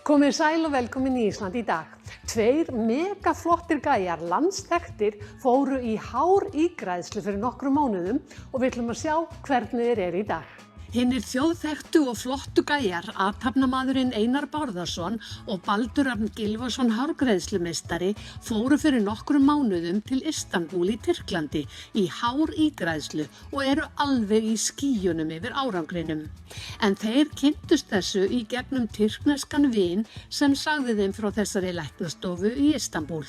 Komið sæl og velkomin í Ísland í dag. Tveir megaflottir gæjar, landsþekktir, fóru í hárígræðslu fyrir nokkrum mánuðum og við ætlum að sjá hvernig þeir eru í dag. Hinnir þjóðþekktu og flottu gæjar, athafnamaðurinn Einar Bárðarson og Baldur Rafn Gylfason hárgreiðslumeistari fóru fyrir nokkrum mánuðum til Istanbúl í Tyrklandi í hárígræðslu og eru alveg í skýjunum yfir árangrinum. En þeir kynntust þessu í gegnum tyrkneskan vin sem sagði þeim frá þessari læknastofu í Istanbúl.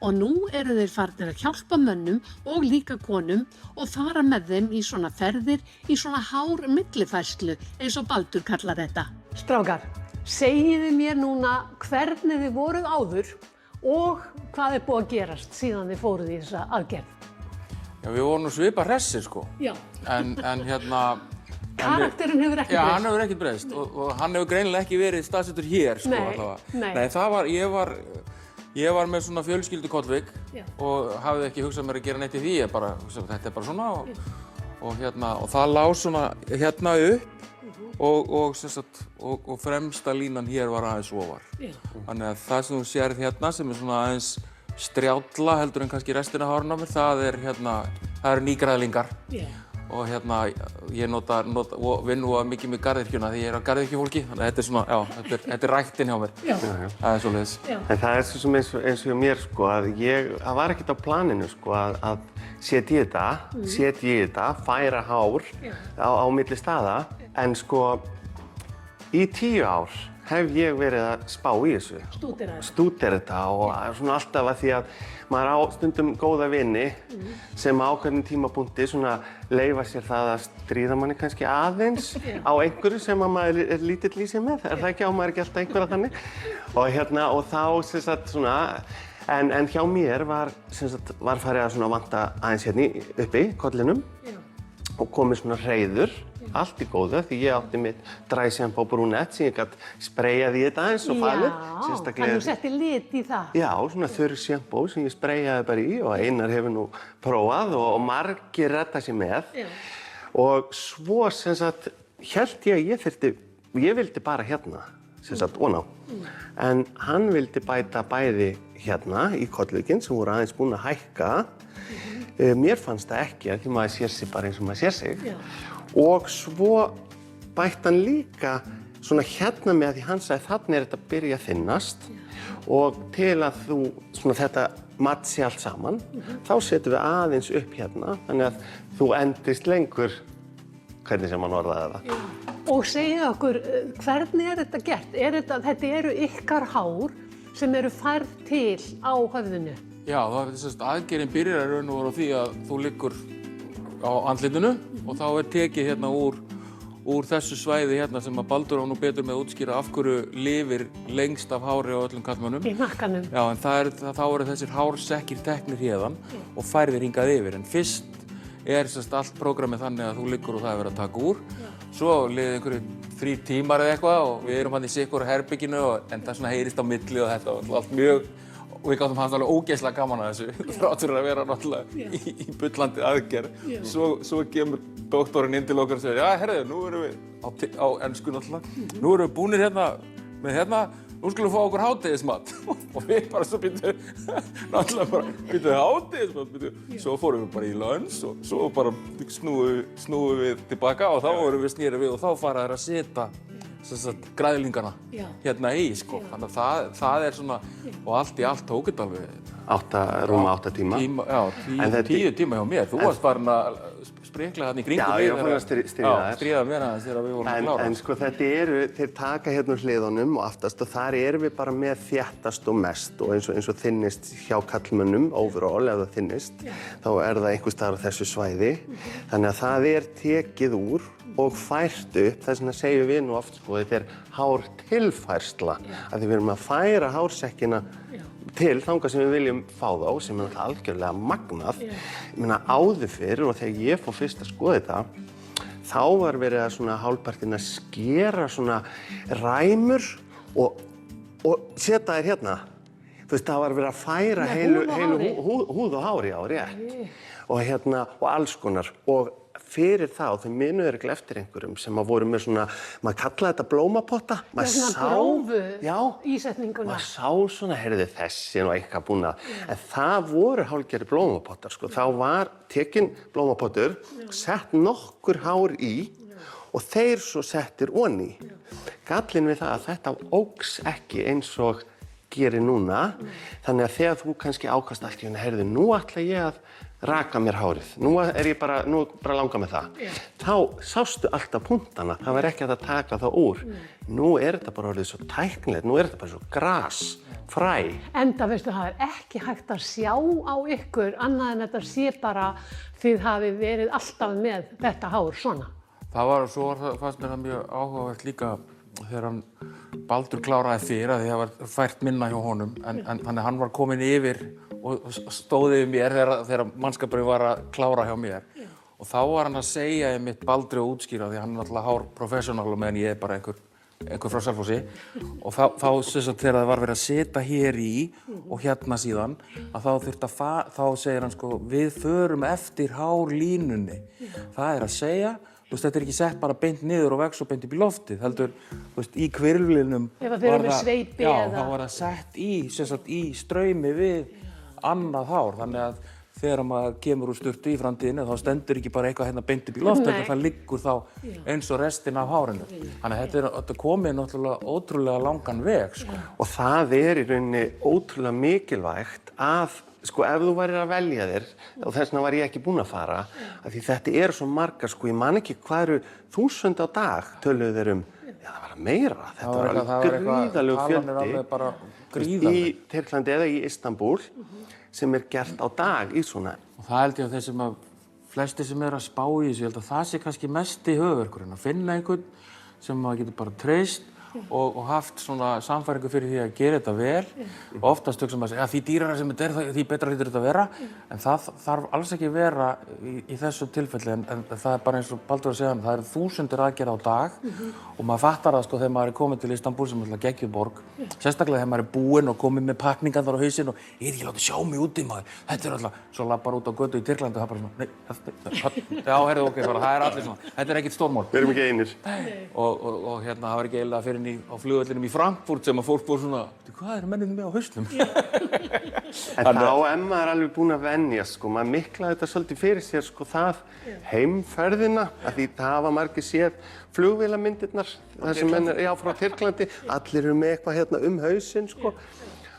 Og nú eru þeir farnir að hjálpa mönnum og líka konum og fara með þeim í svona ferðir, í svona millifærslu eins og Baldur kallar þetta. Strákar, segiði mér núna hvernig þið voruð áður og hvað búið að gerast síðan þið fóruð í þessa aðgerð? Já, við vorum nú svipað hressir sko. Já. En Karakterinn hefur ekki breyst? Já, hann hefur ekkert breyst og hann hefur greinilega ekki verið staðsettur hér sko allavega. Nei, það var, ég var með svona fjölskyldukollvik og hafði ekki hugsað mér að gera neitt í því, ég bara, þetta er bara svona og það lá svona hérna upp og fremsta línan hér var aðeins ofar. Þannig að það sem þú sérð hérna sem er svona aðeins strjálla heldur en kannski restina af hárinu á mér, það eru nýgræðlingar. Og ég nota og vinn mikið með garðyrkjuna því ég er á garðyrkjufólki, þannig að þetta er svona, þetta er ræktinn hjá mér. Það er svoleiðis. En það er svo sem eins og mér sko, að það var ekkert á planinu sko að setja í þetta, færa hár á milli staða, en sko í 10 ár hef ég verið að spá í þessu. Stúdera þetta og svona alltaf að því að maður á stundum góða vini sem á ákveðnum tímapunkti svona leyfa sér það að stríða manni kannski aðeins á einhverju sem að maður er lítill í sig með. Er það ekki á maður ekki alltaf einhverja þannig? Og þá sem sagt svona, en hjá mér var farið að svona vanta aðeins hérna uppi kollinum og komið svona hreiður. Allt í góðu því ég átti mitt dry shampoo brúnett sem ég gat spreyjað í þetta eins og falið. Já, þannig þú setti lit í það. Já, svona þurr shampoo sem ég spreyjaði bara í og Einar hefur nú prófað og margir redda sér með. Og svo sem sagt hélt ég vildi bara hérna, sem sagt oná. En hann vildi bæta bæði hérna í kollvikinn sem voru aðeins búin að hækka. Mér fannst það ekki að því maður sér sig bara eins og maður sér sig. Og svo bætti hann líka svona hérna með því hann sagði þannig þetta að byrja að þynnast og til að þetta matsi allt saman, þá setjum við aðeins upp hérna þannig að þú endist lengur, hvernig sem hann orðaði það. Og segið okkur, hvernig er þetta gert? Þetta eru ykkar hár sem eru færð til á höfðinu? Já, aðgerðin byrjar í raun og veru á því að þú liggur á andlitinu og þá er tekið hérna úr þessu svæði hérna sem að Baldur á nú betur með að útskýra af hverju lifir lengst af hári á öllum karlmönnum. Í hnakkanum. Já, en þá eru þessir hársekkir teknir hérðan og færðir hingað yfir. En fyrst er allt prógrammið þannig að þú liggur og það er verið að taka úr. Svo liði einhverju 3 tímar eða eitthvað og við erum hann í sikkur herbygginu en það svona heyrist á milli og þetta og allt mjög. Og við gáttum hans alveg ógeðslega gaman að þessu, þrátt fyrir að vera náttúrulega í bullandi aðgerð. Svo kemur doktorinn inn til okkar og segir, já, herðu, nú erum við, á ensku náttúrulega, nú erum við búnir nú skulum við fá okkur hádegismat. Og við bara svo náttúrulega bara, hádegismat, svo fórum við bara í lunch og svo bara snúum við tilbaka og þá vorum við snýrið við og þá fara þær að setja græðlingana hérna í sko. Þannig að það er svona, og allt í allt tók þetta alveg rúma 8 tíma. Já, 10 tíma hjá mér. Þú varst farin að sprikla þarna í kringum mig. Já, ég var farin að stríða mér aðeins þegar við vorum að klára. En sko þeir taka hérna hliðunum og aftast og þar erum við bara með þéttast og mest og eins og þynnist hjá karlmönnum overall ef það þynnist, þá er það einhvers staðar á þessu svæði. Þannig að það er tekið úr og fært upp, þess vegna segjum við nú oft sko, þetta er hártilfærsla, að við erum að færa hársekkina til þangað sem við viljum fá þá, sem er algjörlega magnað. Ég meina áður fyrr og þegar ég fór fyrst að skoða þetta, þá var verið að svona hálfpartinn að skera svona ræmur og setja þær hérna. Þú veist, það var verið að færa heilu húð og hári á rétt. Og alls konar. Og fyrir það, þau munið örugglega eftir einhverjum sem að voru með svona, maður kallaði þetta blómapotta. Svona grófu ísetninguna. Maður sá svona, heyrðu þessi nú eitthvað búin að, en það voru hálfgerðir blómapottar, sko. Þá var tekinn blómapottur, sett nokkur hár í og þeir svo settir oní. Gallinn við það að þetta óx ekki eins og gerir núna, þannig að þegar þú kannski ákast allt í henni, heyrðu, nú ætla ég að raka mér hárið, nú bara langar með það. Þá sástu alltaf punktana, það var ekki hægt að taka það úr. Nú þetta bara orðið svo tæknilegt, nú þetta bara svo gras, fræ. Enda veistu, það ekki hægt að sjá á ykkur, annað en þetta sé bara þið hafi verið alltaf með þetta hár svona. Fannst mér það mjög áhugavert líka þegar Baldur kláraði fyrr að því það var fært minna hjá honum en þannig hann var kominn yfir og stóð yfir mér þegar mannskapurinn var að klára hjá mér og þá var hann að segja einmitt Baldri og útskýra því hann er náttúrulega hár professional meðan ég er bara einhver frá Selfossi og þá sem sagt þegar það var verið að setja hér í og hérna síðan að þá þurfti þá segir hann sko við förum eftir hárlínunni það að segja þetta ekki sett bara beint niður og vex og beint upp í loftið, heldur, í hvirflinum ef þeir eru með sveipi þá var það sett í straumi við annað hár, þannig að þegar maður kemur úr sturtu í framtíðinni þá stendur ekki bara eitthvað hérna beint upp í loftið, heldur það liggur þá eins og restin af hárinu. Þannig að þetta komið náttúrulega ótrúlega langan veg, sko. Og það í rauninni ótrúlega mikilvægt að sko ef þú værir að velja þér og þess vegna var ég ekki búinn að fara af því þetta svo margar sko ég man ekki hvað 1000 á dag töluðu þeir það var meira þetta var alveg gríðarlegur fjöldi í Tyrklandi eða í Istanbúl sem gert á dag í svona og það held ég að þeir sem flestir sem að spá í þessu ég held að það sé kannski mesti höfuðverkurinn að finna einhvern sem maður getur bara treyst og haft svona samfæringu fyrir því að gera þetta vel oftast hugsum maður að því dýrara sem þetta því betra hlýtur þetta að vera en það þarf alls ekki vera í þessu tilfelli en það bara eins og Baldur var að segja það eru 1000 aðgerða á dag og maður fattar það sko þegar maður kominn til Istanbúl sem er geggjuborg sérstaklega þegar maður búinn og kominn með pakningarnar á hausinn og ekki látið sjá mig úti maður þetta alltaf svo lappar út á götu í Tyrklandi og það bara já, heyrðu ok, það allir svona þetta ekkert stórmál við erum ekki einir og hérna það var ekki eiginlega fyrir á flugvellinum í Frankfurt sem að fólk voru svona hvað mennirnir með á hausnum? En þá maður alveg búinn að venjast sko, maður miklaði þetta svolítið fyrir sér sko það heimferðina að því það hafa margir séð flugvélamyndirnar þar sem menn frá Tyrklandi allir eru með eitthvað hérna hausinn sko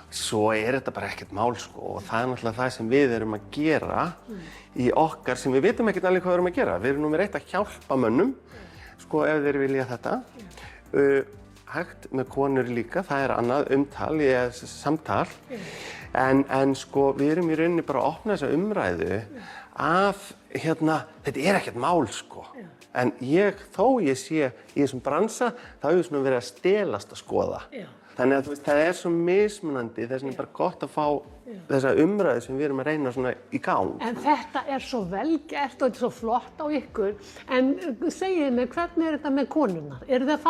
svo þetta bara ekkert mál sko og það náttúrulega það sem við erum að gera í okkar sem við vitum ekkert alveg hvað við erum að gera við erum númer 1 að hjálpa mönnum sko ef þeir vilja þetta hægt með konur líka, það annað umtal, samtal en sko við erum í rauninni bara að opna þessa umræðu að þetta ekkert mál sko en þó ég sé í þessum bransa þá hefur svona verið að stelast að skoða þannig að það svo mismunandi þess vegna bara gott að fá þessa umræðu sem við erum að reyna svona í gang. En þetta svo vel gert og þetta svo flott á ykkur en segið mér hvernig þetta með konurnar? Eruð þið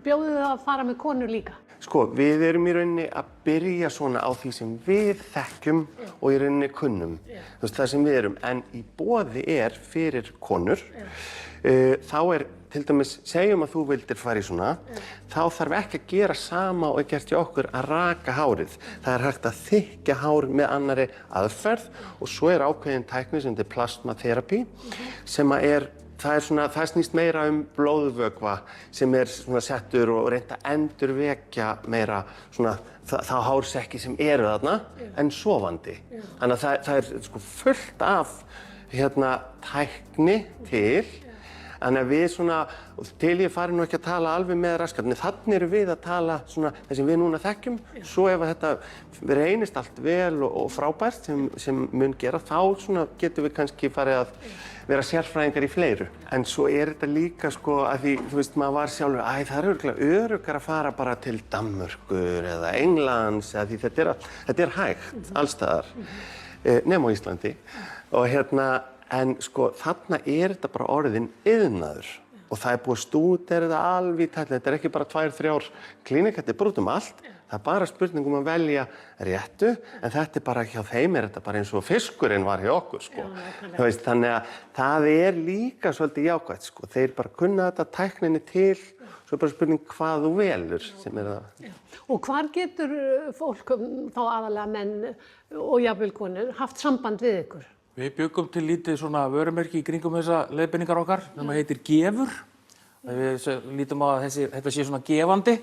bjóðið þið að fara með konur líka? Sko, við erum í rauninni að byrja svona á því sem við þekkjum og í rauninni kunnum. Það sem við erum, en í boði fyrir konur, þá til dæmis, segjum að þú vildir fara í svona, þá þarf ekki að gera sama og gert hjá okkur að raka hárið. Það hægt að þykkja hár með annarri aðferð og svo ákveðin tækni sem þetta plasmatherapy sem það snýst meira blóðvökva sem svona settur og reynt að endurvekja meira svona þá hársekki sem eru þarna en sofandi. Þannig að það sko fullt af tækni til Þannig að við svona, til ég fari nú ekki að tala alveg með raskatunni, þannig erum við að tala svona það sem við núna þekkjum, svo ef þetta reynist allt vel og frábært sem mun gera, þá svona getum við kannski farið að vera sérfræðingar í fleiru. En svo þetta líka sko að því, þú veist, maður var sjálfur, það örugglega öruggar að fara bara til Danmerkur eða Englands, því þetta hægt allstaðar, nema á Íslandi. Og en sko þarna þetta bara orðin iðnaður og það búið að stúdera þetta alveg í tætli. Þetta ekki bara 2-3 klínik, þetta bara út allt. Það bara spurning að velja réttu, en þetta bara hjá þeim þetta bara eins og fiskurinn var hjá okkur, sko. Veist, þannig að það líka svolítið jákvætt, sko. Þeir bara kunna þetta tækninni til, svo bara spurning hvað þú velur sem það. Og hvar getur fólk, þá aðalega menn og jafnvel konur, haft samband við ykkur? Við byggum til lítið svona vörumerki í kringum þessa leiðbeiningar okkar, sem heitir Gefur. Við lítum á að þetta sé svona gefandi.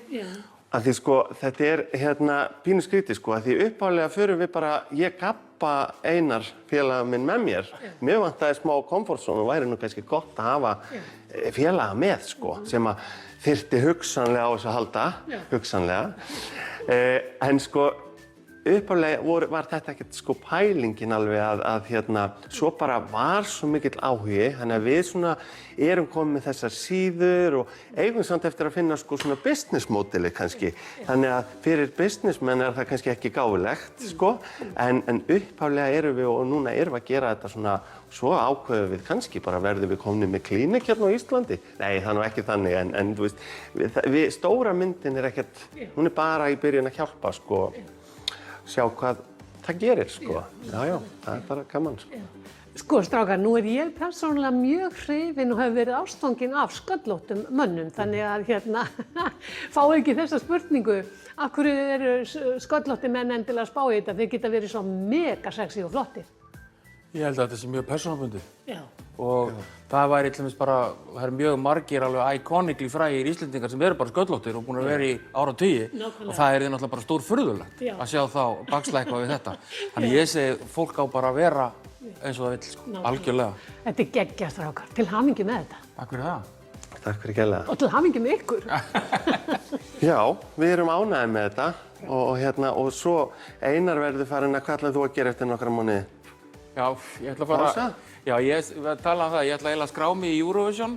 Að því sko, þetta pínu skrítið sko, að því uppálega förum við bara, ég gappa Einar félaga minn með mér. Mér vantaði smá komfortzónu og væri nú kannski gott að hafa félaga með sko, sem að þyrfti hugsanlega á þessu að halda, hugsanlega. En sko, uppálega var þetta ekkert sko pælingin alveg að svo bara var svo mikill áhugi, þannig að við svona erum komið með þessar síður og eigum samt eftir að finna sko svona business modeli kannski. Þannig að fyrir businessmenn það kannski ekki gáfulegt sko, en uppálega erum við og núna erum við að gera þetta svona, svo ákveðum við kannski bara verðum við komnir með klínik hérna á Íslandi. Nei, það nú ekki þannig, en þú veist, stóra myndin ekkert, hún bara í byrjun að hjálpa sko. Sjá hvað það gerir, sko. Já, það bara gaman, sko. Sko, strákar, nú ég persónulega mjög hrifin og hef verið ástfangin af sköllóttum mönnum, þannig að fá ekki þessa spurningu, af hverju eru sköllóttir menn endilega að spá í þetta, þeir geta verið svo mega sexy og flottir. Ég held að þetta sé mjög persónubundið. Já. Og það væri til dæmis bara, það mjög margir alveg iconically frægir Íslendingar sem eru bara sköllóttir og búin að vera í áratugi. Og það náttúrulega bara stór furðulegt að sjá þá bakslækka við þetta. Þannig ég segi, fólk á bara að vera eins og það vill, sko, algjörlega. Þetta geggjað, strákar. Til hamingju með þetta. Takk fyrir það. Takk fyrir kærlega. Og til hamingju með ykkur. Já, við erum ánægðir með þetta og svo Einar verður farin að hvað ætlar þú að gera eftir nokkra mánuði? Já, ég ætla að fara... Já, ég tala um það, ég ætla eiginlega að skrá mig í Eurovision,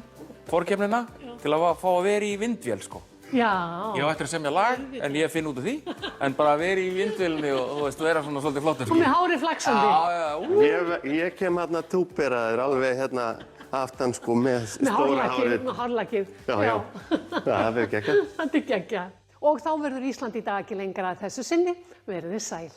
forkeppnina, til að fá að vera í vindvél, sko. Já. Ég á eftir að semja lag, en ég finn út af því, en bara að vera í vindvélni og þú veist, vera svona svolítið flottur. Og með hárið flaksandi. Já. Ég kem túperaður alveg aftan, sko, með stóra hárið. Með hárlakið. Já. Það verður geggjað. Þetta geggjað. Og þá verður Ísland í dag ekki lengra að þessu sinni. Verið þið sæl.